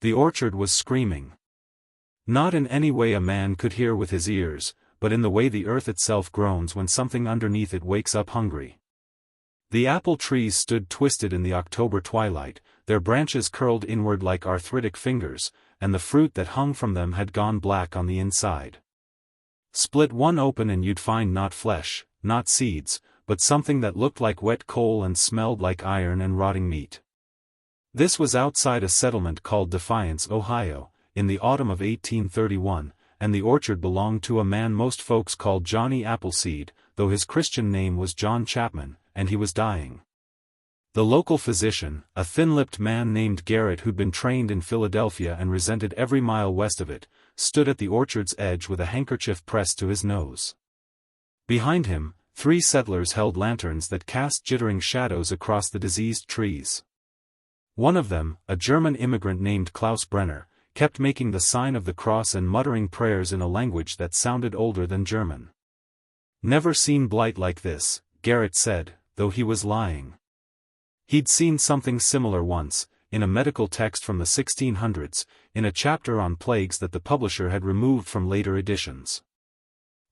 The orchard was screaming. Not in any way a man could hear with his ears, but in the way the earth itself groans when something underneath it wakes up hungry. The apple trees stood twisted in the October twilight, their branches curled inward like arthritic fingers, and the fruit that hung from them had gone black on the inside. Split one open and you'd find not flesh, not seeds, but something that looked like wet coal and smelled like iron and rotting meat. This was outside a settlement called Defiance, Ohio, in the autumn of 1831, and the orchard belonged to a man most folks called Johnny Appleseed, though his Christian name was John Chapman, and he was dying. The local physician, a thin-lipped man named Garrett who'd been trained in Philadelphia and resented every mile west of it, stood at the orchard's edge with a handkerchief pressed to his nose. Behind him, 3 settlers held lanterns that cast jittering shadows across the diseased trees. One of them, a German immigrant named Klaus Brenner, kept making the sign of the cross and muttering prayers in a language that sounded older than German. "Never seen blight like this," Garrett said, though he was lying. He'd seen something similar once, in a medical text from the 1600s, in a chapter on plagues that the publisher had removed from later editions.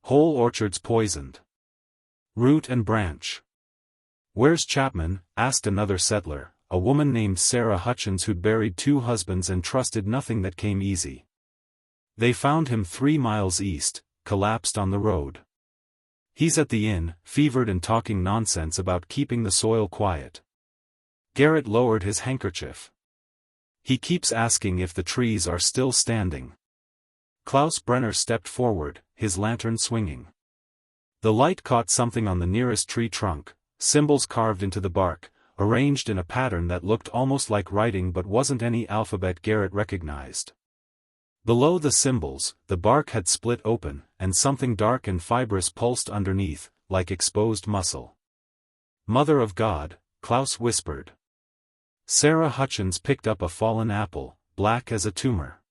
"Whole orchards poisoned. Root and branch." "Where's Chapman?" asked another settler, a woman named Sarah Hutchins who'd buried 2 husbands and trusted nothing that came easy. "They found him 3 miles east, collapsed on the road. He's at the inn, fevered and talking nonsense about keeping the soil quiet." Garrett lowered his handkerchief. "He keeps asking if the trees are still standing." Klaus Brenner stepped forward, his lantern swinging. The light caught something on the nearest tree trunk, symbols carved into the bark, arranged in a pattern that looked almost like writing but wasn't any alphabet Garrett recognized. Below the symbols, the bark had split open, and something dark and fibrous pulsed underneath, like exposed muscle. "Mother of God," Klaus whispered. Sarah Hutchins picked up a fallen apple, black as a tumor.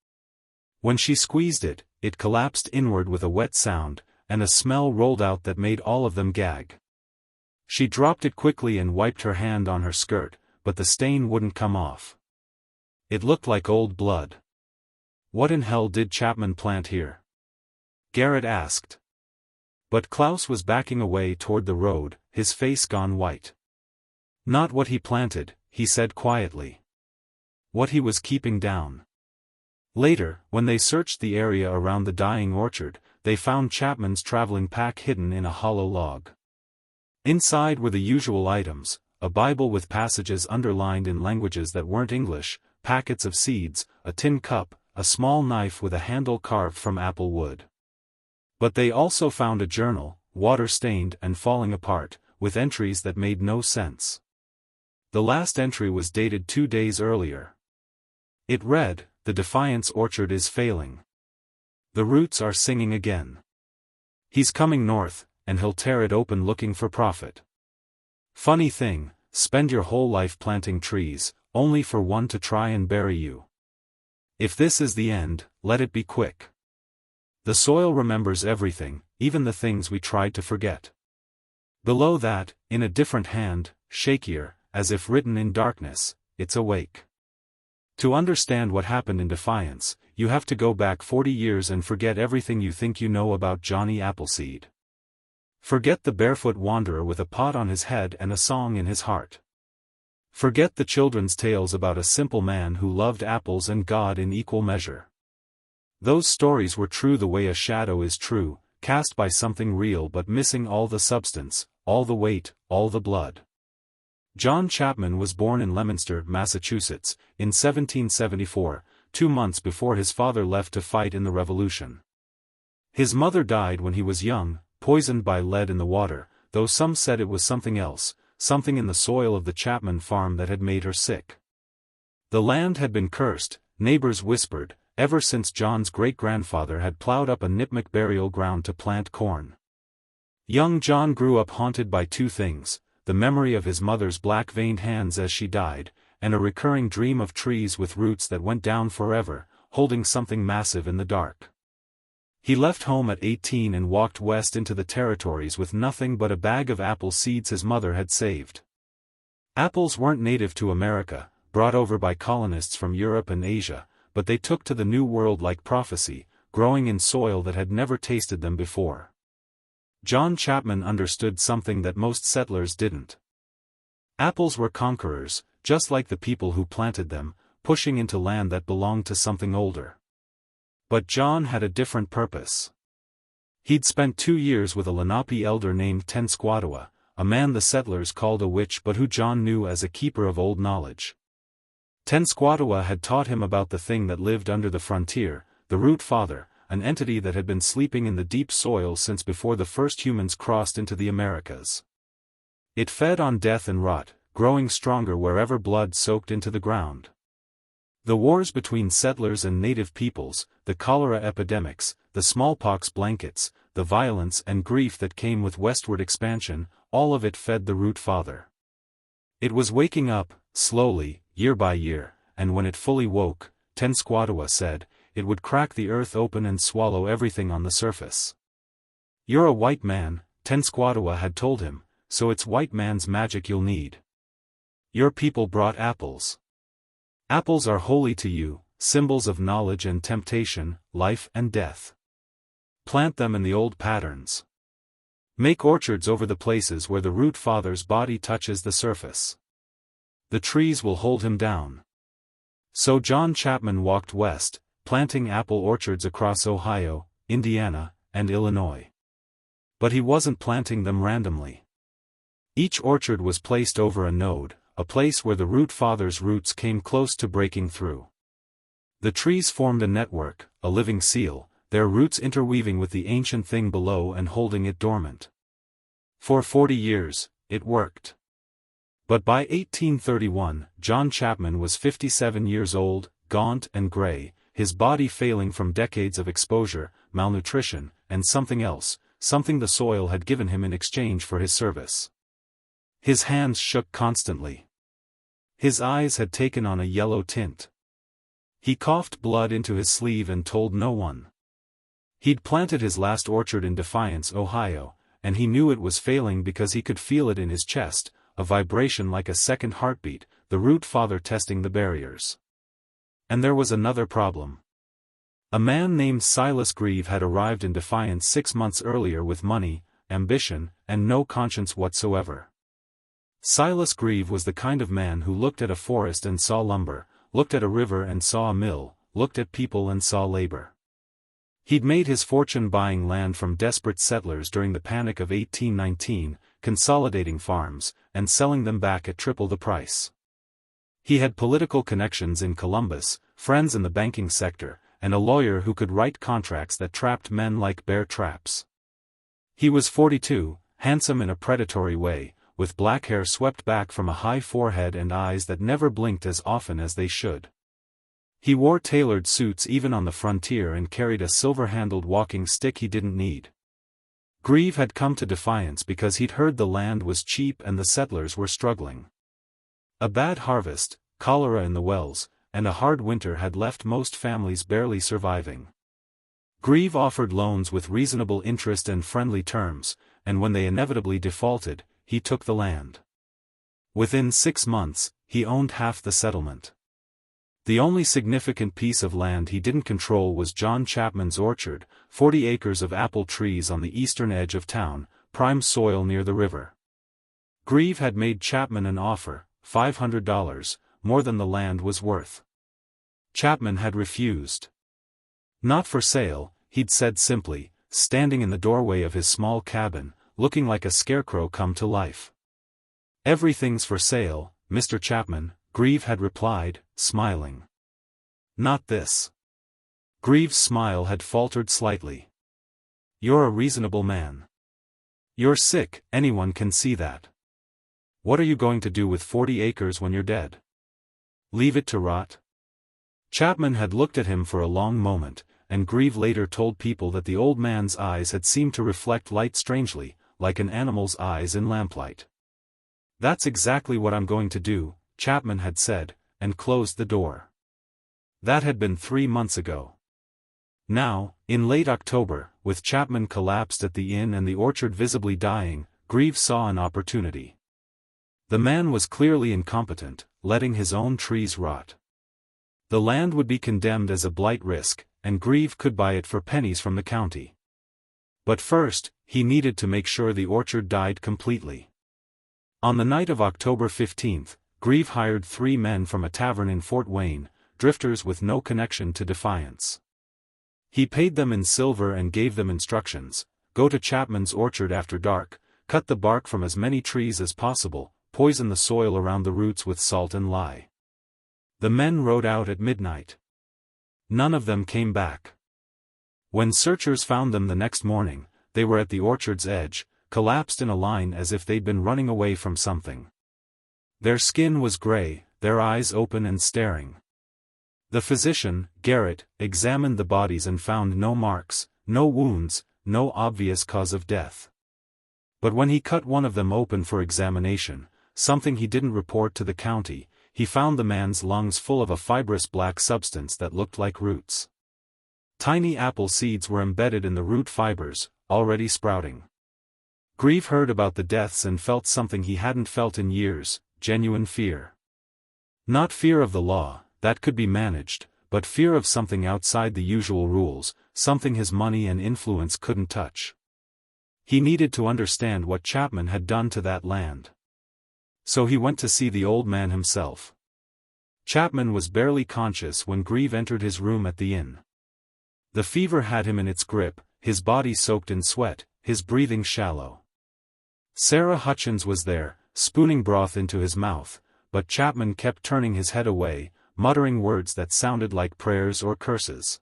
When she squeezed it, it collapsed inward with a wet sound, and a smell rolled out that made all of them gag. She dropped it quickly and wiped her hand on her skirt, but the stain wouldn't come off. It looked like old blood. "What in hell did Chapman plant here?" Garrett asked. But Klaus was backing away toward the road, his face gone white. "Not what he planted," he said quietly. "What he was keeping down." Later, when they searched the area around the dying orchard, they found Chapman's traveling pack hidden in a hollow log. Inside were the usual items, a Bible with passages underlined in languages that weren't English, packets of seeds, a tin cup, a small knife with a handle carved from apple wood. But they also found a journal, water-stained and falling apart, with entries that made no sense. The last entry was dated 2 days earlier. It read, "The Defiance orchard is failing. The roots are singing again. He's coming north, and he'll tear it open looking for profit. Funny thing, spend your whole life planting trees, only for one to try and bury you. If this is the end, let it be quick. The soil remembers everything, even the things we tried to forget." Below that, in a different hand, shakier, as if written in darkness, "It's awake." To understand what happened in Defiance, you have to go back 40 years and forget everything you think you know about Johnny Appleseed. Forget the barefoot wanderer with a pot on his head and a song in his heart. Forget the children's tales about a simple man who loved apples and God in equal measure. Those stories were true the way a shadow is true, cast by something real but missing all the substance, all the weight, all the blood. John Chapman was born in Leominster, Massachusetts, in 1774, 2 months before his father left to fight in the Revolution. His mother died when he was young, poisoned by lead in the water, though some said it was something else, something in the soil of the Chapman farm that had made her sick. The land had been cursed, neighbors whispered, ever since John's great-grandfather had plowed up a Nipmuc burial ground to plant corn. Young John grew up haunted by 2 things, the memory of his mother's black-veined hands as she died, and a recurring dream of trees with roots that went down forever, holding something massive in the dark. He left home at 18 and walked west into the territories with nothing but a bag of apple seeds his mother had saved. Apples weren't native to America, brought over by colonists from Europe and Asia, but they took to the new world like prophecy, growing in soil that had never tasted them before. John Chapman understood something that most settlers didn't. Apples were conquerors, just like the people who planted them, pushing into land that belonged to something older. But John had a different purpose. He'd spent 2 years with a Lenape elder named Tenskwatawa, a man the settlers called a witch but who John knew as a keeper of old knowledge. Tenskwatawa had taught him about the thing that lived under the frontier, the Root Father, an entity that had been sleeping in the deep soil since before the first humans crossed into the Americas. It fed on death and rot, growing stronger wherever blood soaked into the ground. The wars between settlers and native peoples, the cholera epidemics, the smallpox blankets, the violence and grief that came with westward expansion, all of it fed the Root Father. It was waking up, slowly, year by year, and when it fully woke, Tenskwatawa said, it would crack the earth open and swallow everything on the surface. "You're a white man," Tenskwatawa had told him, "so it's white man's magic you'll need. Your people brought apples. Apples are holy to you, symbols of knowledge and temptation, life and death. Plant them in the old patterns. Make orchards over the places where the Root Father's body touches the surface. The trees will hold him down." So John Chapman walked west, planting apple orchards across Ohio, Indiana, and Illinois. But he wasn't planting them randomly. Each orchard was placed over a node, a place where the Root Father's roots came close to breaking through. The trees formed a network, a living seal, their roots interweaving with the ancient thing below and holding it dormant. For 40 years, it worked. But by 1831, John Chapman was 57 years old, gaunt and gray, his body failing from decades of exposure, malnutrition, and something else, something the soil had given him in exchange for his service. His hands shook constantly. His eyes had taken on a yellow tint. He coughed blood into his sleeve and told no one. He'd planted his last orchard in Defiance, Ohio, and he knew it was failing because he could feel it in his chest, a vibration like a second heartbeat, the Root Father testing the barriers. And there was another problem. A man named Silas Grieve had arrived in Defiance 6 months earlier with money, ambition, and no conscience whatsoever. Silas Grieve was the kind of man who looked at a forest and saw lumber, looked at a river and saw a mill, looked at people and saw labor. He'd made his fortune buying land from desperate settlers during the Panic of 1819, consolidating farms, and selling them back at triple the price. He had political connections in Columbus, friends in the banking sector, and a lawyer who could write contracts that trapped men like bear traps. He was 42, handsome in a predatory way, with black hair swept back from a high forehead and eyes that never blinked as often as they should. He wore tailored suits even on the frontier and carried a silver-handled walking stick he didn't need. Grieve had come to Defiance because he'd heard the land was cheap and the settlers were struggling. A bad harvest, cholera in the wells, and a hard winter had left most families barely surviving. Grieve offered loans with reasonable interest and friendly terms, and when they inevitably defaulted, he took the land. Within 6 months, he owned half the settlement. The only significant piece of land he didn't control was John Chapman's orchard, 40 acres of apple trees on the eastern edge of town, prime soil near the river. Grieve had made Chapman an offer, $500, more than the land was worth. Chapman had refused. Not for sale, he'd said simply, standing in the doorway of his small cabin, looking like a scarecrow come to life. "Everything's for sale, Mr. Chapman," Grieve had replied, smiling. "Not this." Grieve's smile had faltered slightly. "You're a reasonable man. You're sick, anyone can see that. What are you going to do with 40 acres when you're dead? Leave it to rot?" Chapman had looked at him for a long moment, and Grieve later told people that the old man's eyes had seemed to reflect light strangely, like an animal's eyes in lamplight. "That's exactly what I'm going to do," Chapman had said, and closed the door. That had been 3 months ago. Now, in late October, with Chapman collapsed at the inn and the orchard visibly dying, Grieve saw an opportunity. The man was clearly incompetent, letting his own trees rot. The land would be condemned as a blight risk, and Grieve could buy it for pennies from the county. But first, he needed to make sure the orchard died completely. On the night of October 15th, Grieve hired 3 men from a tavern in Fort Wayne, drifters with no connection to Defiance. He paid them in silver and gave them instructions: go to Chapman's orchard after dark, cut the bark from as many trees as possible, poison the soil around the roots with salt and lye. The men rode out at midnight. None of them came back. When searchers found them the next morning, they were at the orchard's edge, collapsed in a line as if they'd been running away from something. Their skin was gray, their eyes open and staring. The physician, Garrett, examined the bodies and found no marks, no wounds, no obvious cause of death. But when he cut one of them open for examination, something he didn't report to the county, he found the man's lungs full of a fibrous black substance that looked like roots. Tiny apple seeds were embedded in the root fibers, already sprouting. Grieve heard about the deaths and felt something he hadn't felt in years: genuine fear. Not fear of the law, that could be managed, but fear of something outside the usual rules, something his money and influence couldn't touch. He needed to understand what Chapman had done to that land. So he went to see the old man himself. Chapman was barely conscious when Grieve entered his room at the inn. The fever had him in its grip, his body soaked in sweat, his breathing shallow. Sarah Hutchins was there, spooning broth into his mouth, but Chapman kept turning his head away, muttering words that sounded like prayers or curses.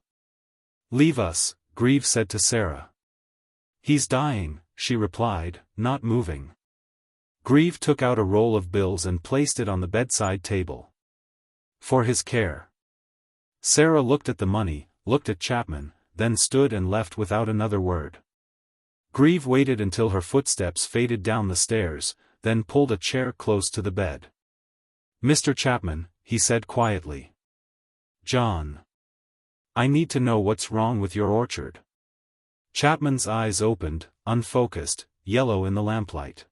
"Leave us," Grieve said to Sarah. "He's dying," she replied, not moving. Grieve took out a roll of bills and placed it on the bedside table. "For his care." Sarah looked at the money, looked at Chapman, then stood and left without another word. Grieve waited until her footsteps faded down the stairs, then pulled a chair close to the bed. "Mr. Chapman," he said quietly. "John. I need to know what's wrong with your orchard." Chapman's eyes opened, unfocused, yellow in the lamplight.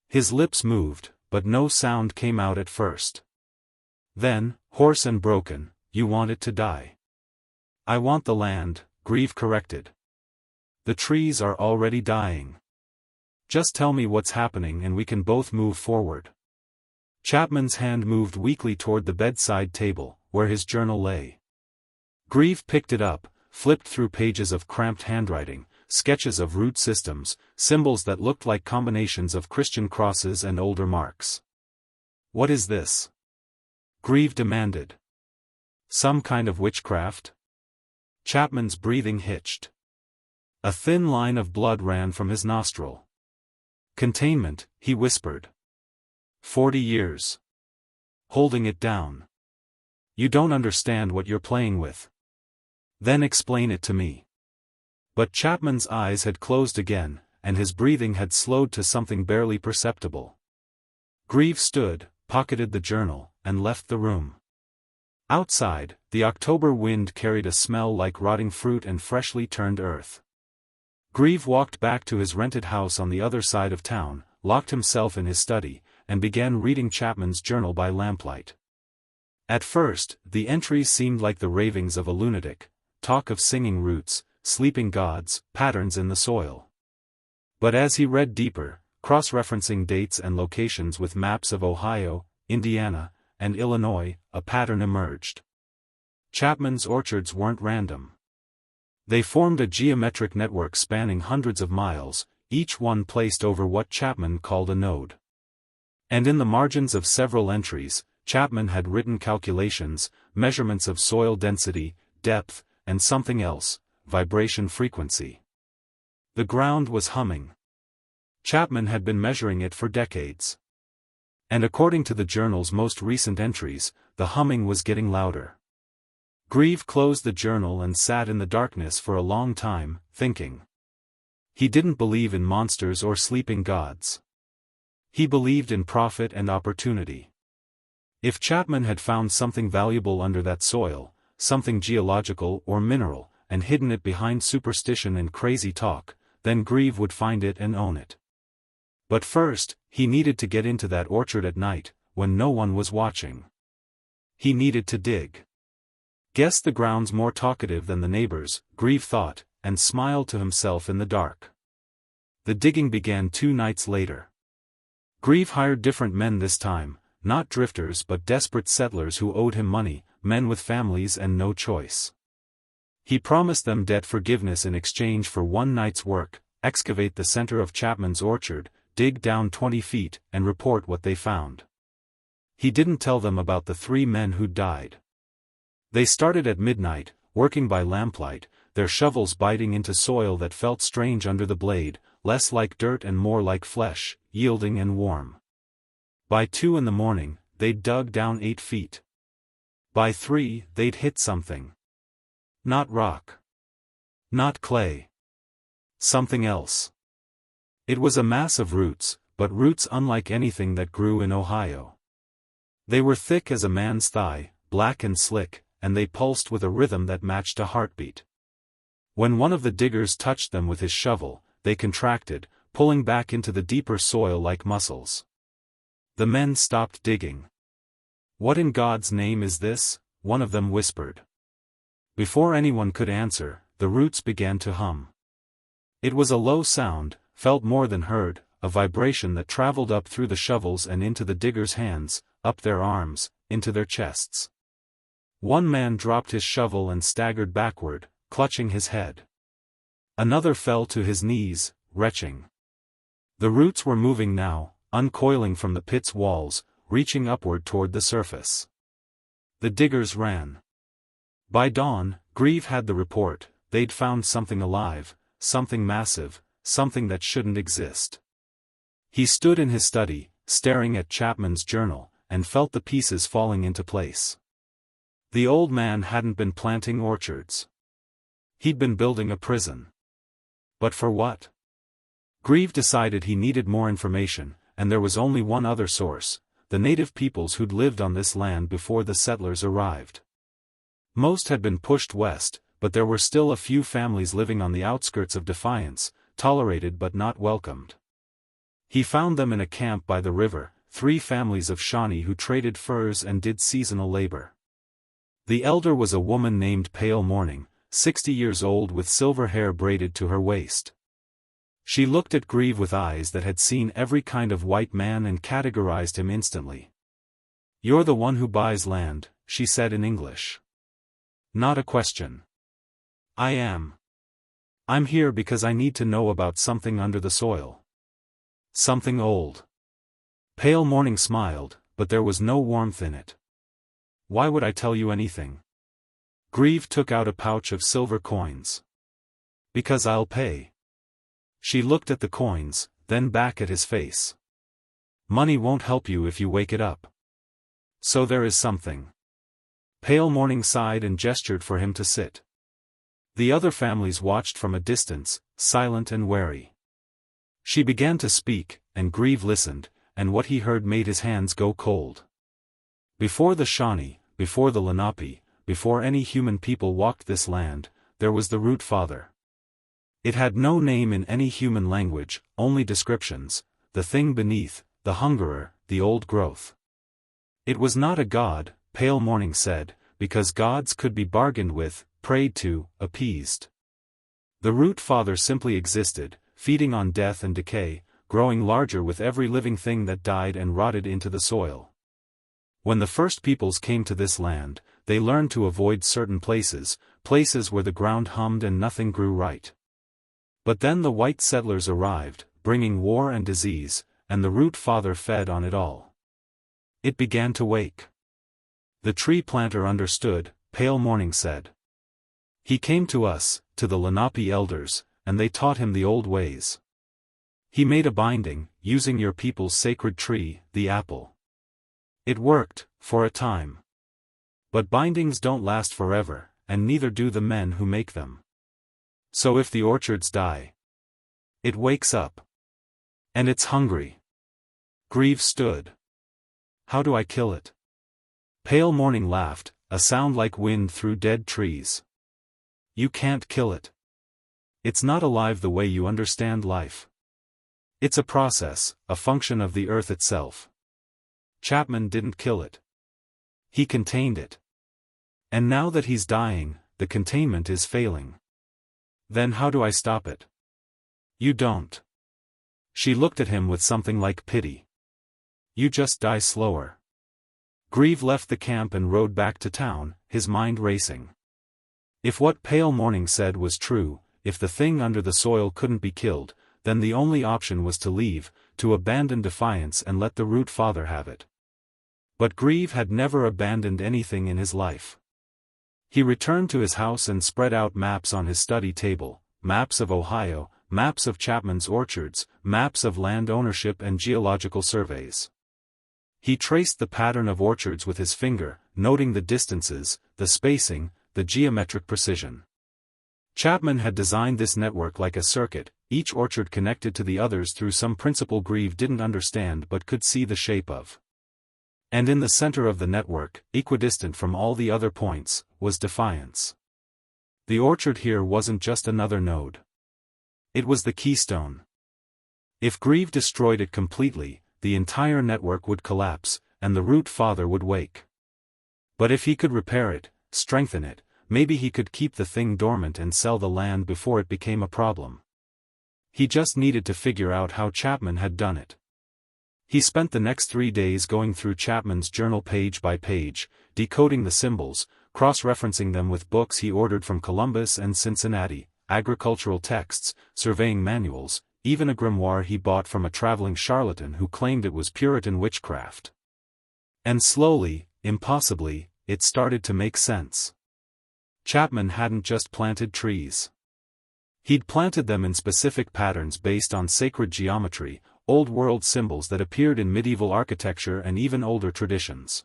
His lips moved, but no sound came out at first. Then, hoarse and broken, "You want it to die." "I want the land," Grieve corrected. "The trees are already dying. Just tell me what's happening and we can both move forward." Chapman's hand moved weakly toward the bedside table, where his journal lay. Grieve picked it up, flipped through pages of cramped handwriting, sketches of root systems, symbols that looked like combinations of Christian crosses and older marks. "What is this?" Grieve demanded. "Some kind of witchcraft?" Chapman's breathing hitched. A thin line of blood ran from his nostril. "Containment," he whispered. 40 years. Holding it down. You don't understand what you're playing with. Then explain it to me." But Chapman's eyes had closed again, and his breathing had slowed to something barely perceptible. Grieve stood, pocketed the journal, and left the room. Outside, the October wind carried a smell like rotting fruit and freshly turned earth. Grieve walked back to his rented house on the other side of town, locked himself in his study, and began reading Chapman's journal by lamplight. At first, the entries seemed like the ravings of a lunatic: talk of singing roots, sleeping gods, patterns in the soil. But as he read deeper, cross-referencing dates and locations with maps of Ohio, Indiana, and Illinois, a pattern emerged. Chapman's orchards weren't random. They formed a geometric network spanning hundreds of miles, each one placed over what Chapman called a node. And in the margins of several entries, Chapman had written calculations, measurements of soil density, depth, and something else: vibration frequency. The ground was humming. Chapman had been measuring it for decades. And according to the journal's most recent entries, the humming was getting louder. Grieve closed the journal and sat in the darkness for a long time, thinking. He didn't believe in monsters or sleeping gods. He believed in profit and opportunity. If Chapman had found something valuable under that soil, something geological or mineral, and hidden it behind superstition and crazy talk, then Grieve would find it and own it. But first, he needed to get into that orchard at night, when no one was watching. He needed to dig. Guess the ground's more talkative than the neighbors, Grieve thought, and smiled to himself in the dark. The digging began 2 nights later. Grieve hired different men this time, not drifters but desperate settlers who owed him money, men with families and no choice. He promised them debt forgiveness in exchange for 1 night's work: excavate the center of Chapman's orchard, dig down 20 feet, and report what they found. He didn't tell them about the 3 men who'd died. They started at midnight, working by lamplight, their shovels biting into soil that felt strange under the blade, less like dirt and more like flesh, yielding and warm. By 2 in the morning, they'd dug down 8 feet. By 3, they'd hit something. Not rock. Not clay. Something else. It was a mass of roots, but roots unlike anything that grew in Ohio. They were thick as a man's thigh, black and slick, and they pulsed with a rhythm that matched a heartbeat. When one of the diggers touched them with his shovel, they contracted, pulling back into the deeper soil like muscles. The men stopped digging. "What in God's name is this?" one of them whispered. Before anyone could answer, the roots began to hum. It was a low sound, felt more than heard, a vibration that traveled up through the shovels and into the diggers' hands, up their arms, into their chests. One man dropped his shovel and staggered backward, clutching his head. Another fell to his knees, retching. The roots were moving now, uncoiling from the pit's walls, reaching upward toward the surface. The diggers ran. By dawn, Grieve had the report: they'd found something alive, something massive, something that shouldn't exist. He stood in his study, staring at Chapman's journal, and felt the pieces falling into place. The old man hadn't been planting orchards. He'd been building a prison. But for what? Grieve decided he needed more information, and there was only one other source: the native peoples who'd lived on this land before the settlers arrived. Most had been pushed west, but there were still a few families living on the outskirts of Defiance, tolerated but not welcomed. He found them in a camp by the river, 3 families of Shawnee who traded furs and did seasonal labor. The elder was a woman named Pale Morning, 60 years old with silver hair braided to her waist. She looked at Grieve with eyes that had seen every kind of white man and categorized him instantly. "You're the one who buys land," she said in English. Not a question. "I am. I'm here because I need to know about something under the soil. Something old." Pale Morning smiled, but there was no warmth in it. "Why would I tell you anything?" Grieve took out a pouch of silver coins. "Because I'll pay." She looked at the coins, then back at his face. "Money won't help you if you wake it up. So there is something." Pale Morning sighed and gestured for him to sit. The other families watched from a distance, silent and wary. She began to speak, and Grieve listened, and what he heard made his hands go cold. Before the Shawnee, before the Lenape, before any human people walked this land, there was the Root Father. It had no name in any human language, only descriptions: the thing beneath, the hungerer, the old growth. It was not a god, Pale Morning said, because gods could be bargained with, prayed to, appeased. The Root Father simply existed, feeding on death and decay, growing larger with every living thing that died and rotted into the soil. When the first peoples came to this land, they learned to avoid certain places where the ground hummed and nothing grew right. But then the white settlers arrived, bringing war and disease, and the Root Father fed on it all. It began to wake. The tree planter understood, Pale Morning said. He came to us, to the Lenape elders, and they taught him the old ways. He made a binding, using your people's sacred tree, the apple. It worked, for a time. But bindings don't last forever, and neither do the men who make them. So if the orchards die, it wakes up. And it's hungry. Grieve stood. How do I kill it? Pale Morning laughed, a sound like wind through dead trees. You can't kill it. It's not alive the way you understand life. It's a process, a function of the earth itself. Chapman didn't kill it. He contained it. And now that he's dying, the containment is failing. Then how do I stop it? You don't. She looked at him with something like pity. You just die slower. Grieve left the camp and rode back to town, his mind racing. If what Pale Morning said was true, if the thing under the soil couldn't be killed, then the only option was to leave, to abandon Defiance and let the Root Father have it. But Grieve had never abandoned anything in his life. He returned to his house and spread out maps on his study table, maps of Ohio, maps of Chapman's orchards, maps of land ownership and geological surveys. He traced the pattern of orchards with his finger, noting the distances, the spacing, the geometric precision. Chapman had designed this network like a circuit, each orchard connected to the others through some principle Grieve didn't understand but could see the shape of. And in the center of the network, equidistant from all the other points, was Defiance. The orchard here wasn't just another node. It was the keystone. If Grieve destroyed it completely, the entire network would collapse, and the Root Father would wake. But if he could repair it, strengthen it, maybe he could keep the thing dormant and sell the land before it became a problem. He just needed to figure out how Chapman had done it. He spent the next 3 days going through Chapman's journal page by page, decoding the symbols, cross-referencing them with books he ordered from Columbus and Cincinnati, agricultural texts, surveying manuals, even a grimoire he bought from a traveling charlatan who claimed it was Puritan witchcraft. And slowly, impossibly, it started to make sense. Chapman hadn't just planted trees. He'd planted them in specific patterns based on sacred geometry, old-world symbols that appeared in medieval architecture and even older traditions.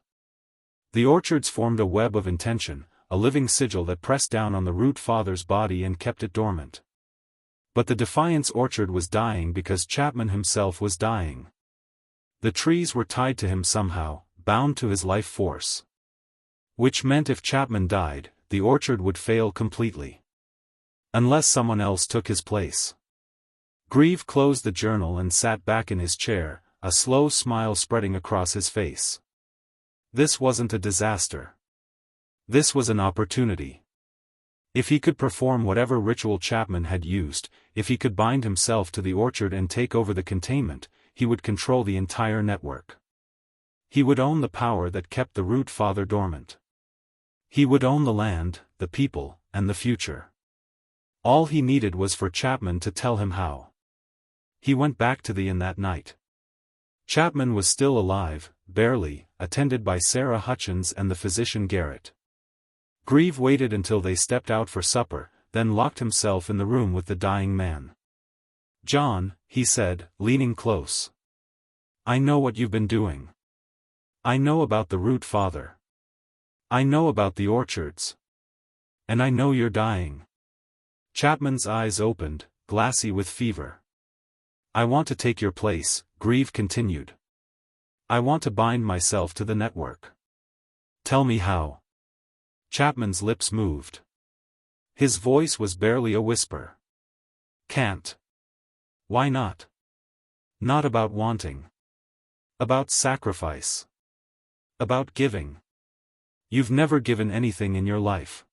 The orchards formed a web of intention, a living sigil that pressed down on the Root Father's body and kept it dormant. But the Defiance orchard was dying because Chapman himself was dying. The trees were tied to him somehow, bound to his life force. Which meant if Chapman died, the orchard would fail completely. Unless someone else took his place. Grieve closed the journal and sat back in his chair, a slow smile spreading across his face. This wasn't a disaster. This was an opportunity. If he could perform whatever ritual Chapman had used, if he could bind himself to the orchard and take over the containment, he would control the entire network. He would own the power that kept the Root Father dormant. He would own the land, the people, and the future. All he needed was for Chapman to tell him how. He went back to the inn that night. Chapman was still alive, barely, attended by Sarah Hutchins and the physician Garrett. Grieve waited until they stepped out for supper, then locked himself in the room with the dying man. "John," he said, leaning close. "I know what you've been doing. I know about the Root Father. I know about the orchards. And I know you're dying." Chapman's eyes opened, glassy with fever. "I want to take your place," Grieve continued. "I want to bind myself to the network. Tell me how." Chapman's lips moved. His voice was barely a whisper. "Can't." "Why not?" "Not about wanting. About sacrifice. About giving. You've never given anything in your life."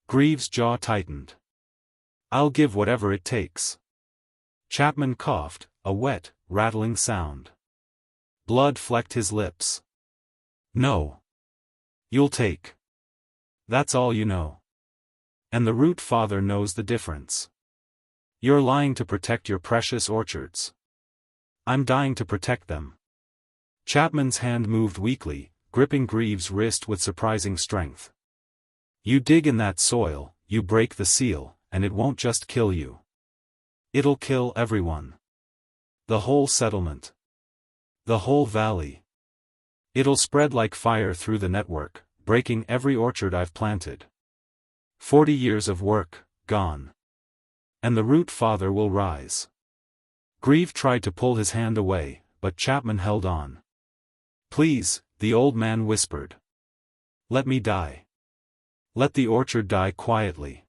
Grieve's jaw tightened. "I'll give whatever it takes." Chapman coughed, a wet, rattling sound. Blood flecked his lips. "No. You'll take. That's all you know. And the Root Father knows the difference. You're lying to protect your precious orchards. I'm dying to protect them." Chapman's hand moved weakly, gripping Grieve's wrist with surprising strength. "You dig in that soil, you break the seal, and it won't just kill you. It'll kill everyone. The whole settlement. The whole valley. It'll spread like fire through the network, breaking every orchard I've planted. 40 years of work, gone. And the Root Father will rise." Grieve tried to pull his hand away, but Chapman held on. "Please," the old man whispered. "Let me die. Let the orchard die quietly.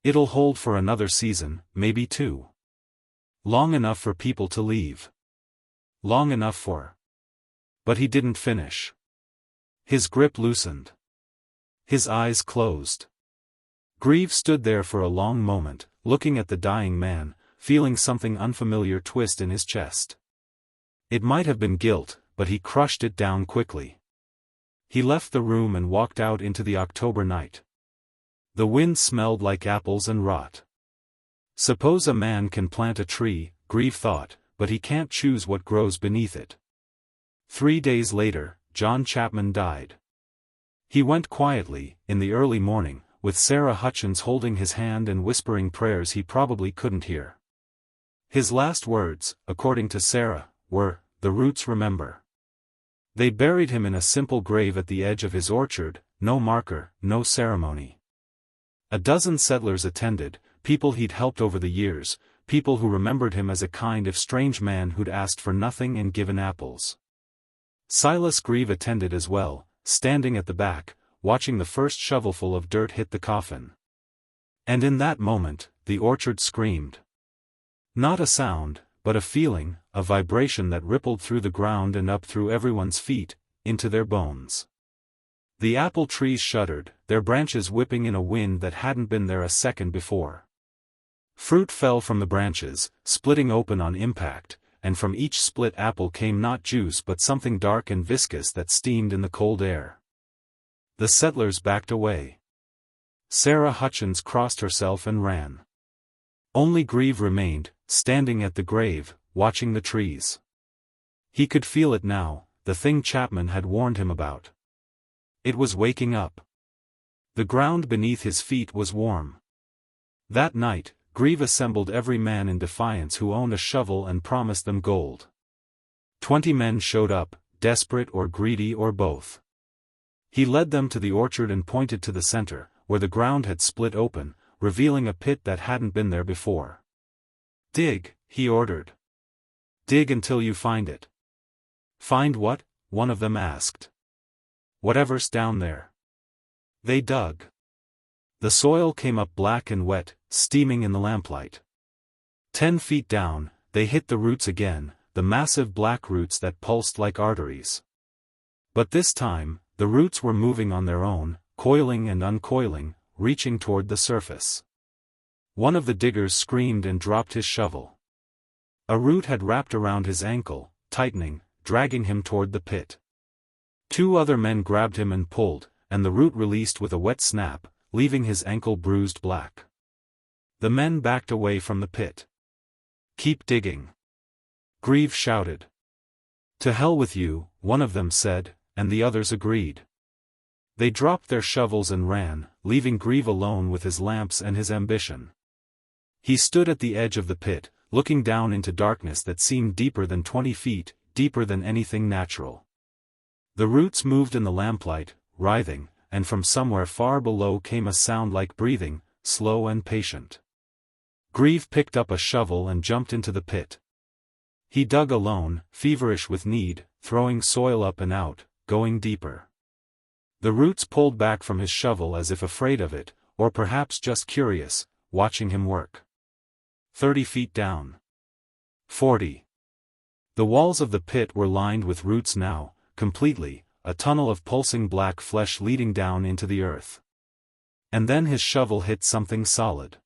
It'll hold for another season, maybe 2. Long enough for people to leave. Long enough for—" But he didn't finish. His grip loosened. His eyes closed. Grieve stood there for a long moment, looking at the dying man, feeling something unfamiliar twist in his chest. It might have been guilt, but he crushed it down quickly. He left the room and walked out into the October night. The wind smelled like apples and rot. Suppose a man can plant a tree, Grieve thought, but he can't choose what grows beneath it. 3 days later, John Chapman died. He went quietly, in the early morning, with Sarah Hutchins holding his hand and whispering prayers he probably couldn't hear. His last words, according to Sarah, were, "The roots remember." They buried him in a simple grave at the edge of his orchard, no marker, no ceremony. A dozen settlers attended, people he'd helped over the years, people who remembered him as a kind of strange man who'd asked for nothing and given apples. Silas Grieve attended as well, standing at the back, watching the first shovelful of dirt hit the coffin. And in that moment, the orchard screamed. Not a sound, but a feeling, a vibration that rippled through the ground and up through everyone's feet, into their bones. The apple trees shuddered, their branches whipping in a wind that hadn't been there a second before. Fruit fell from the branches, splitting open on impact, and from each split apple came not juice but something dark and viscous that steamed in the cold air. The settlers backed away. Sarah Hutchins crossed herself and ran. Only Grieve remained, standing at the grave, watching the trees. He could feel it now, the thing Chapman had warned him about. It was waking up. The ground beneath his feet was warm. That night, Grieve assembled every man in Defiance who owned a shovel and promised them gold. 20 men showed up, desperate or greedy or both. He led them to the orchard and pointed to the center, where the ground had split open, revealing a pit that hadn't been there before. "Dig," he ordered. "Dig until you find it." "Find what?" one of them asked. "Whatever's down there." They dug. The soil came up black and wet, steaming in the lamplight. 10 feet down, they hit the roots again, the massive black roots that pulsed like arteries. But this time, the roots were moving on their own, coiling and uncoiling, reaching toward the surface. One of the diggers screamed and dropped his shovel. A root had wrapped around his ankle, tightening, dragging him toward the pit. 2 other men grabbed him and pulled, and the root released with a wet snap, leaving his ankle bruised black. The men backed away from the pit. "Keep digging," Grieve shouted. "To hell with you," one of them said, and the others agreed. They dropped their shovels and ran, leaving Grieve alone with his lamps and his ambition. He stood at the edge of the pit, looking down into darkness that seemed deeper than 20 feet, deeper than anything natural. The roots moved in the lamplight, writhing, and from somewhere far below came a sound like breathing, slow and patient. Grieve picked up a shovel and jumped into the pit. He dug alone, feverish with need, throwing soil up and out, going deeper. The roots pulled back from his shovel as if afraid of it, or perhaps just curious, watching him work. 30 feet down. 40. The walls of the pit were lined with roots now, completely, a tunnel of pulsing black flesh leading down into the earth. And then his shovel hit something solid.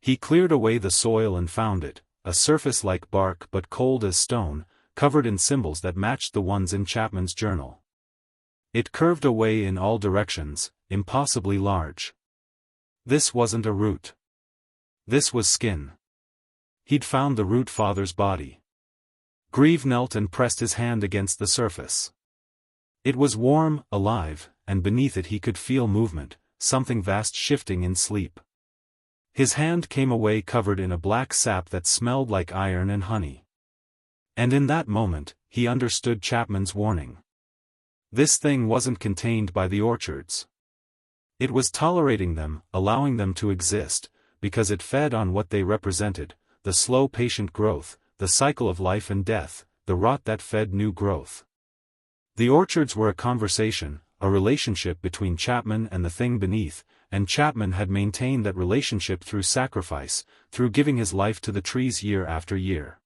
He cleared away the soil and found it, a surface like bark but cold as stone, covered in symbols that matched the ones in Chapman's journal. It curved away in all directions, impossibly large. This wasn't a root. This was skin. He'd found the root father's body. Grieve knelt and pressed his hand against the surface. It was warm, alive, and beneath it he could feel movement, something vast shifting in sleep. His hand came away covered in a black sap that smelled like iron and honey. And in that moment, he understood Chapman's warning. This thing wasn't contained by the orchards. It was tolerating them, allowing them to exist, because it fed on what they represented, the slow patient growth, the cycle of life and death, the rot that fed new growth. The orchards were a conversation, a relationship between Chapman and the thing beneath, and Chapman had maintained that relationship through sacrifice, through giving his life to the trees year after year.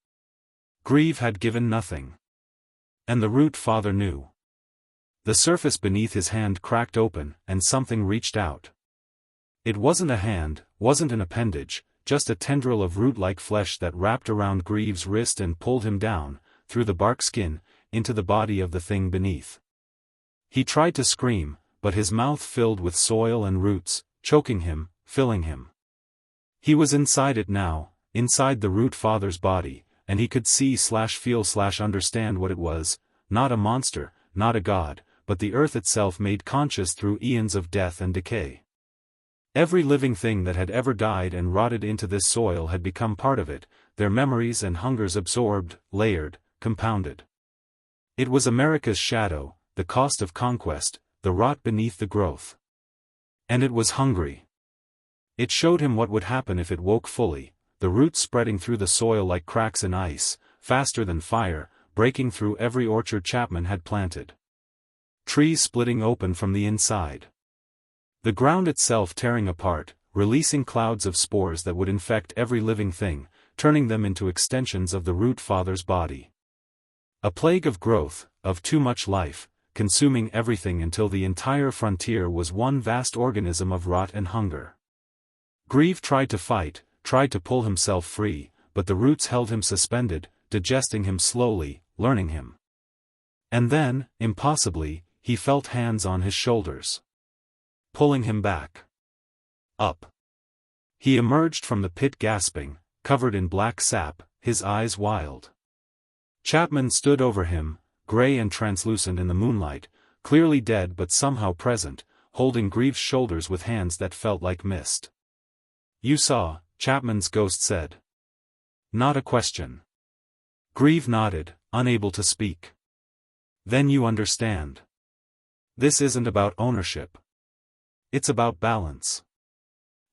Grieve had given nothing. And the root father knew. The surface beneath his hand cracked open, and something reached out. It wasn't a hand, wasn't an appendage, just a tendril of root-like flesh that wrapped around Greaves' wrist and pulled him down, through the bark skin, into the body of the thing beneath. He tried to scream, but his mouth filled with soil and roots, choking him, filling him. He was inside it now, inside the Root Father's body, and he could see/feel/understand what it was, not a monster, not a god, but the earth itself made conscious through eons of death and decay. Every living thing that had ever died and rotted into this soil had become part of it, their memories and hungers absorbed, layered, compounded. It was America's shadow, the cost of conquest, the rot beneath the growth. And it was hungry. It showed him what would happen if it woke fully, the roots spreading through the soil like cracks in ice, faster than fire, breaking through every orchard Chapman had planted. Trees splitting open from the inside. The ground itself tearing apart, releasing clouds of spores that would infect every living thing, turning them into extensions of the Root Father's body. A plague of growth, of too much life, consuming everything until the entire frontier was one vast organism of rot and hunger. Grieve tried to fight, tried to pull himself free, but the roots held him suspended, digesting him slowly, learning him. And then, impossibly, he felt hands on his shoulders, pulling him back. Up. He emerged from the pit gasping, covered in black sap, his eyes wild. Chapman stood over him, gray and translucent in the moonlight, clearly dead but somehow present, holding Grieve's shoulders with hands that felt like mist. "You saw," Chapman's ghost said. "Not a question." Grieve nodded, unable to speak. "Then you understand. This isn't about ownership. It's about balance.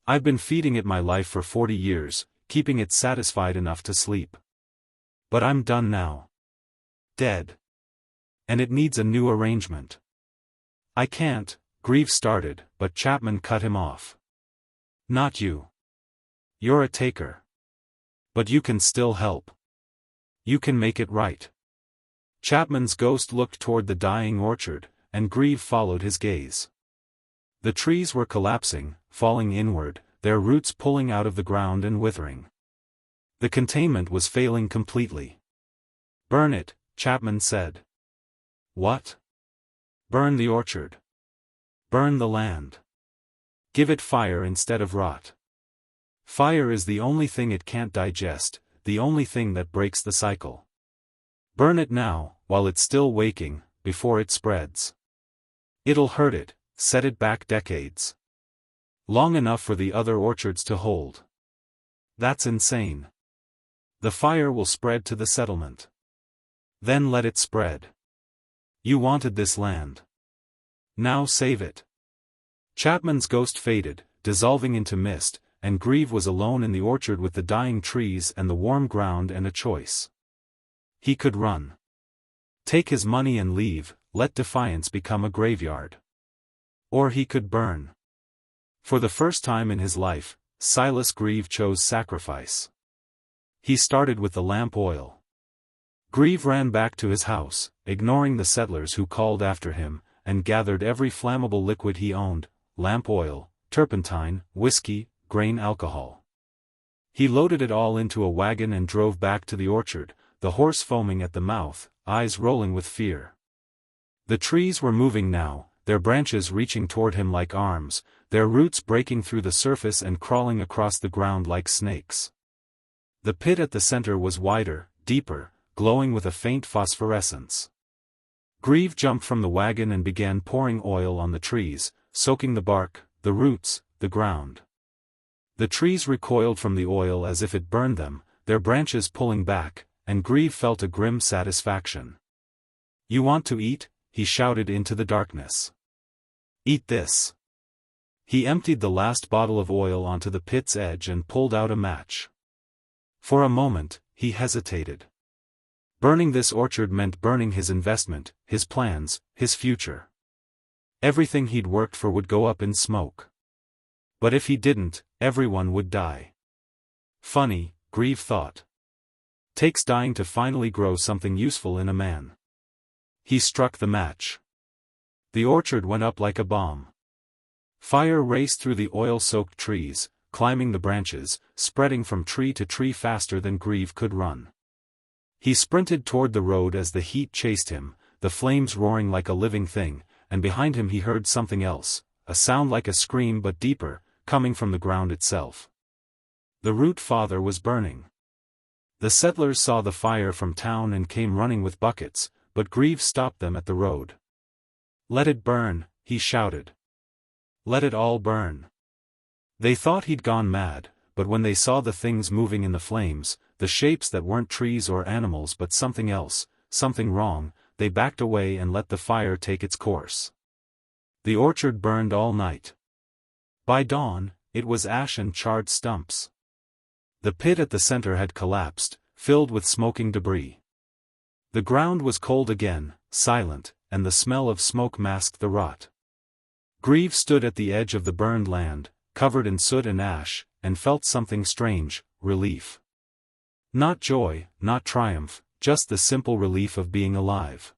I've been feeding it my life for 40 years, keeping it satisfied enough to sleep. But I'm done now. Dead. And it needs a new arrangement. I can't," Grieve started, but Chapman cut him off. "Not you. You're a taker. But you can still help. You can make it right." Chapman's ghost looked toward the dying orchard, and Grieve followed his gaze. The trees were collapsing, falling inward, their roots pulling out of the ground and withering. The containment was failing completely. "Burn it," Chapman said. "What?" "Burn the orchard. Burn the land. Give it fire instead of rot. Fire is the only thing it can't digest, the only thing that breaks the cycle. Burn it now, while it's still waking, before it spreads. It'll hurt it, set it back decades. Long enough for the other orchards to hold. That's insane. The fire will spread to the settlement. Then let it spread. You wanted this land. Now save it." Chapman's ghost faded, dissolving into mist, and Grieve was alone in the orchard with the dying trees and the warm ground and a choice. He could run. Take his money and leave, let Defiance become a graveyard. Or he could burn. For the first time in his life, Silas Grieve chose sacrifice. He started with the lamp oil. Grieve ran back to his house, ignoring the settlers who called after him, and gathered every flammable liquid he owned, lamp oil, turpentine, whiskey, grain alcohol. He loaded it all into a wagon and drove back to the orchard, the horse foaming at the mouth, eyes rolling with fear. The trees were moving now, their branches reaching toward him like arms, their roots breaking through the surface and crawling across the ground like snakes. The pit at the center was wider, deeper, glowing with a faint phosphorescence. Grieve jumped from the wagon and began pouring oil on the trees, soaking the bark, the roots, the ground. The trees recoiled from the oil as if it burned them, their branches pulling back, and Grieve felt a grim satisfaction. "You want to eat?" he shouted into the darkness. "Eat this." He emptied the last bottle of oil onto the pit's edge and pulled out a match. For a moment, he hesitated. Burning this orchard meant burning his investment, his plans, his future. Everything he'd worked for would go up in smoke. But if he didn't, everyone would die. Funny, Grieve thought. Takes dying to finally grow something useful in a man. He struck the match. The orchard went up like a bomb. Fire raced through the oil-soaked trees, climbing the branches, spreading from tree to tree faster than Grieve could run. He sprinted toward the road as the heat chased him, the flames roaring like a living thing, and behind him he heard something else, a sound like a scream but deeper, coming from the ground itself. The Root Father was burning. The settlers saw the fire from town and came running with buckets, but Grieve stopped them at the road. "Let it burn," he shouted. "Let it all burn." They thought he'd gone mad, but when they saw the things moving in the flames, the shapes that weren't trees or animals but something else, something wrong, they backed away and let the fire take its course. The orchard burned all night. By dawn, it was ash and charred stumps. The pit at the center had collapsed, filled with smoking debris. The ground was cold again, silent, and the smell of smoke masked the rot. Grieve stood at the edge of the burned land, covered in soot and ash, and felt something strange, relief. Not joy, not triumph, just the simple relief of being alive.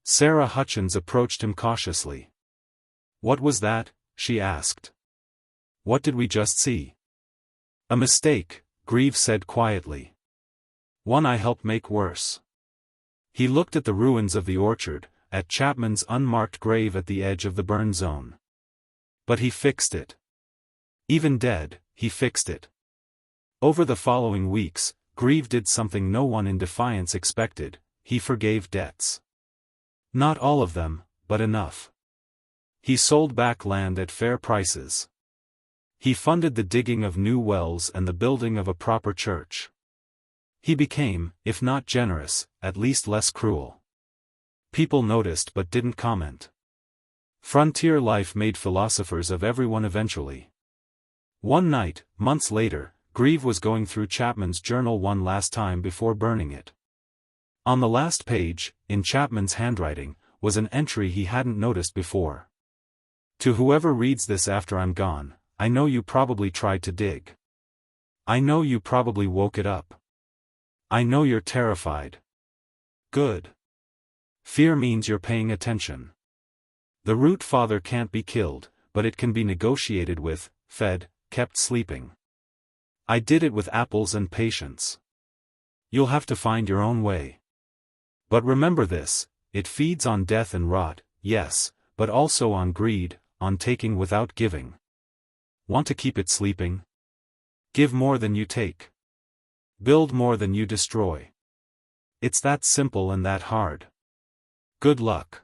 Sarah Hutchins approached him cautiously. "What was that?" she asked. "What did we just see?" "A mistake," Grieve said quietly. "One I helped make worse." He looked at the ruins of the orchard, at Chapman's unmarked grave at the edge of the burn zone. But he fixed it. Even dead, he fixed it. Over the following weeks, Grieve did something no one in Defiance expected: he forgave debts. Not all of them, but enough. He sold back land at fair prices. He funded the digging of new wells and the building of a proper church. He became, if not generous, at least less cruel. People noticed but didn't comment. Frontier life made philosophers of everyone eventually. One night, months later, Grieve was going through Chapman's journal one last time before burning it. On the last page, in Chapman's handwriting, was an entry he hadn't noticed before. "To whoever reads this after I'm gone, I know you probably tried to dig. I know you probably woke it up. I know you're terrified. Good. Fear means you're paying attention. The Root Father can't be killed, but it can be negotiated with, fed, kept sleeping. I did it with apples and patience. You'll have to find your own way. But remember this, it feeds on death and rot, yes, but also on greed, on taking without giving. Want to keep it sleeping? Give more than you take. Build more than you destroy. It's that simple and that hard. Good luck."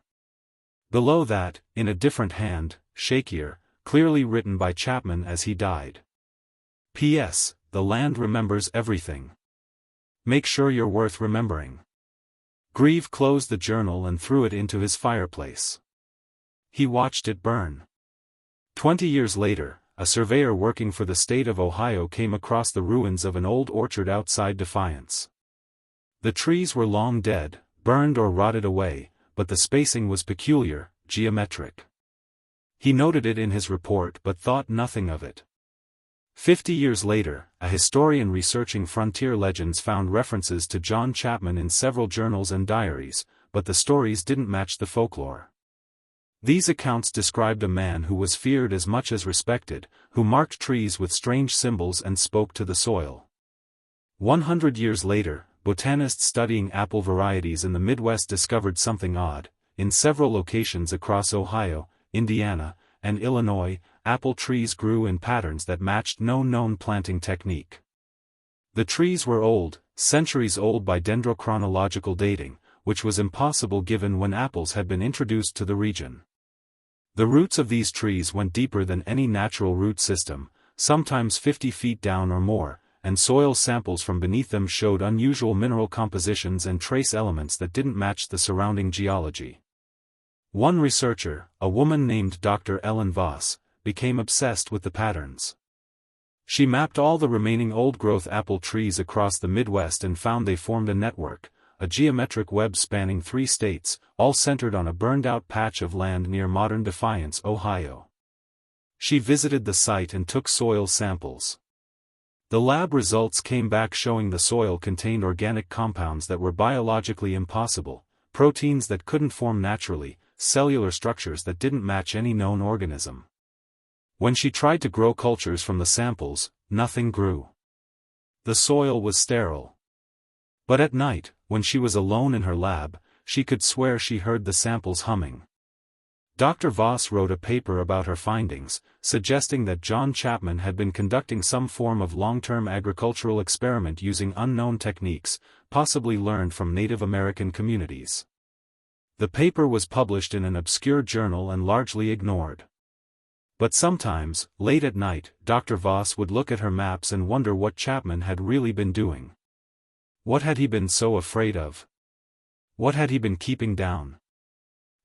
Below that, in a different hand, shakier, clearly written by Chapman as he died. "P.S. The land remembers everything. Make sure you're worth remembering." Grieve closed the journal and threw it into his fireplace. He watched it burn. 20 years later, a surveyor working for the state of Ohio came across the ruins of an old orchard outside Defiance. The trees were long dead, burned or rotted away, but the spacing was peculiar, geometric. He noted it in his report but thought nothing of it. 50 years later, a historian researching frontier legends found references to John Chapman in several journals and diaries, but the stories didn't match the folklore. These accounts described a man who was feared as much as respected, who marked trees with strange symbols and spoke to the soil. 100 years later, botanists studying apple varieties in the Midwest discovered something odd. In several locations across Ohio, Indiana, and Illinois, apple trees grew in patterns that matched no known planting technique. The trees were old, centuries old by dendrochronological dating, which was impossible given when apples had been introduced to the region. The roots of these trees went deeper than any natural root system, sometimes 50 feet down or more, and soil samples from beneath them showed unusual mineral compositions and trace elements that didn't match the surrounding geology. One researcher, a woman named Dr. Ellen Voss, became obsessed with the patterns. She mapped all the remaining old-growth apple trees across the Midwest and found they formed a network, a geometric web spanning 3 states, all centered on a burned-out patch of land near modern Defiance, Ohio. She visited the site and took soil samples. The lab results came back showing the soil contained organic compounds that were biologically impossible, proteins that couldn't form naturally, cellular structures that didn't match any known organism. When she tried to grow cultures from the samples, nothing grew. The soil was sterile. But at night, when she was alone in her lab, she could swear she heard the samples humming. Dr. Voss wrote a paper about her findings, suggesting that John Chapman had been conducting some form of long-term agricultural experiment using unknown techniques, possibly learned from Native American communities. The paper was published in an obscure journal and largely ignored. But sometimes, late at night, Dr. Voss would look at her maps and wonder what Chapman had really been doing. What had he been so afraid of? What had he been keeping down?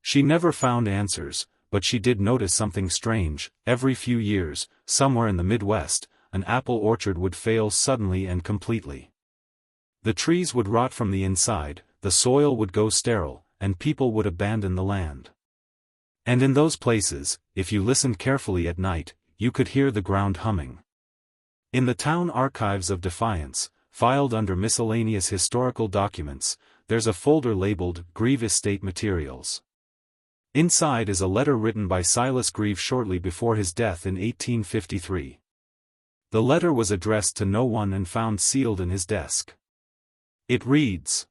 She never found answers, but she did notice something strange. Every few years, somewhere in the Midwest, an apple orchard would fail suddenly and completely. The trees would rot from the inside, the soil would go sterile, and people would abandon the land. And in those places, if you listened carefully at night, you could hear the ground humming. In the town archives of Defiance, filed under miscellaneous historical documents, there's a folder labeled Grieve Estate Materials. Inside is a letter written by Silas Grieve shortly before his death in 1853. The letter was addressed to no one and found sealed in his desk. It reads,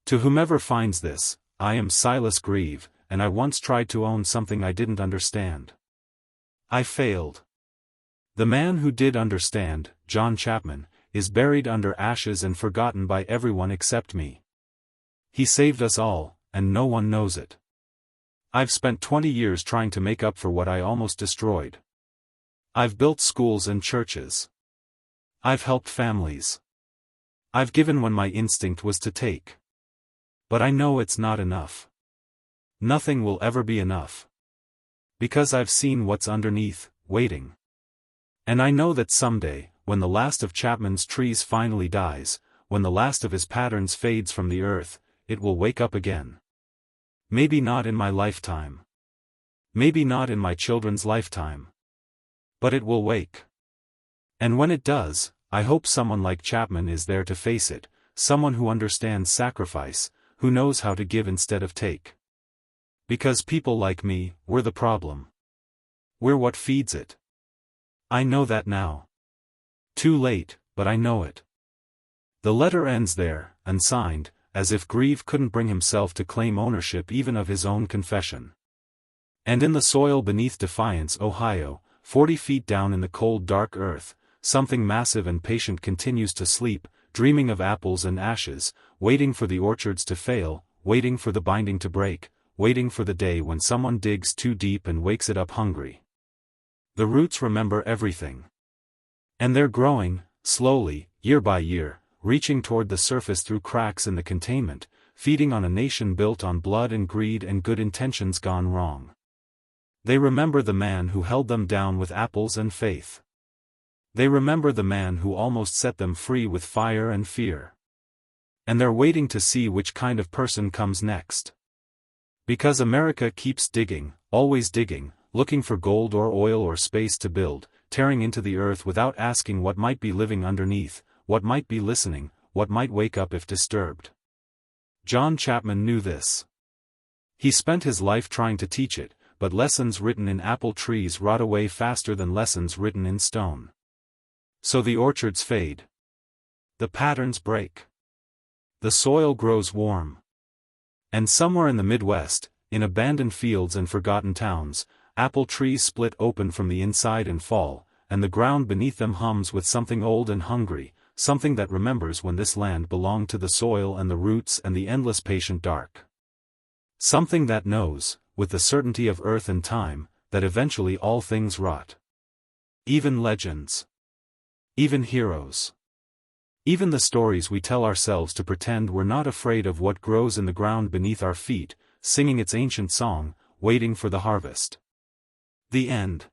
"To whomever finds this, I am Silas Grieve, and I once tried to own something I didn't understand. I failed. The man who did understand, John Chapman, is buried under ashes and forgotten by everyone except me. He saved us all, and no one knows it. I've spent 20 years trying to make up for what I almost destroyed. I've built schools and churches. I've helped families. I've given when my instinct was to take. But I know it's not enough. Nothing will ever be enough. Because I've seen what's underneath, waiting. And I know that someday, when the last of Chapman's trees finally dies, when the last of his patterns fades from the earth, it will wake up again. Maybe not in my lifetime. Maybe not in my children's lifetime. But it will wake. And when it does, I hope someone like Chapman is there to face it, someone who understands sacrifice, who knows how to give instead of take. Because people like me, we're the problem. We're what feeds it. I know that now. Too late, but I know it." The letter ends there, unsigned, as if Grieve couldn't bring himself to claim ownership even of his own confession. And in the soil beneath Defiance, Ohio, 40 feet down in the cold dark earth, something massive and patient continues to sleep, dreaming of apples and ashes, waiting for the orchards to fail, waiting for the binding to break, waiting for the day when someone digs too deep and wakes it up hungry. The roots remember everything. And they're growing, slowly, year by year, reaching toward the surface through cracks in the containment, feeding on a nation built on blood and greed and good intentions gone wrong. They remember the man who held them down with apples and faith. They remember the man who almost set them free with fire and fear. And they're waiting to see which kind of person comes next. Because America keeps digging, always digging, looking for gold or oil or space to build, tearing into the earth without asking what might be living underneath, what might be listening, what might wake up if disturbed. John Chapman knew this. He spent his life trying to teach it, but lessons written in apple trees rot away faster than lessons written in stone. So the orchards fade. The patterns break. The soil grows warm. And somewhere in the Midwest, in abandoned fields and forgotten towns, apple trees split open from the inside and fall, and the ground beneath them hums with something old and hungry, something that remembers when this land belonged to the soil and the roots and the endless patient dark. Something that knows, with the certainty of earth and time, that eventually all things rot. Even legends. Even heroes. Even the stories we tell ourselves to pretend we're not afraid of what grows in the ground beneath our feet, singing its ancient song, waiting for the harvest. The end.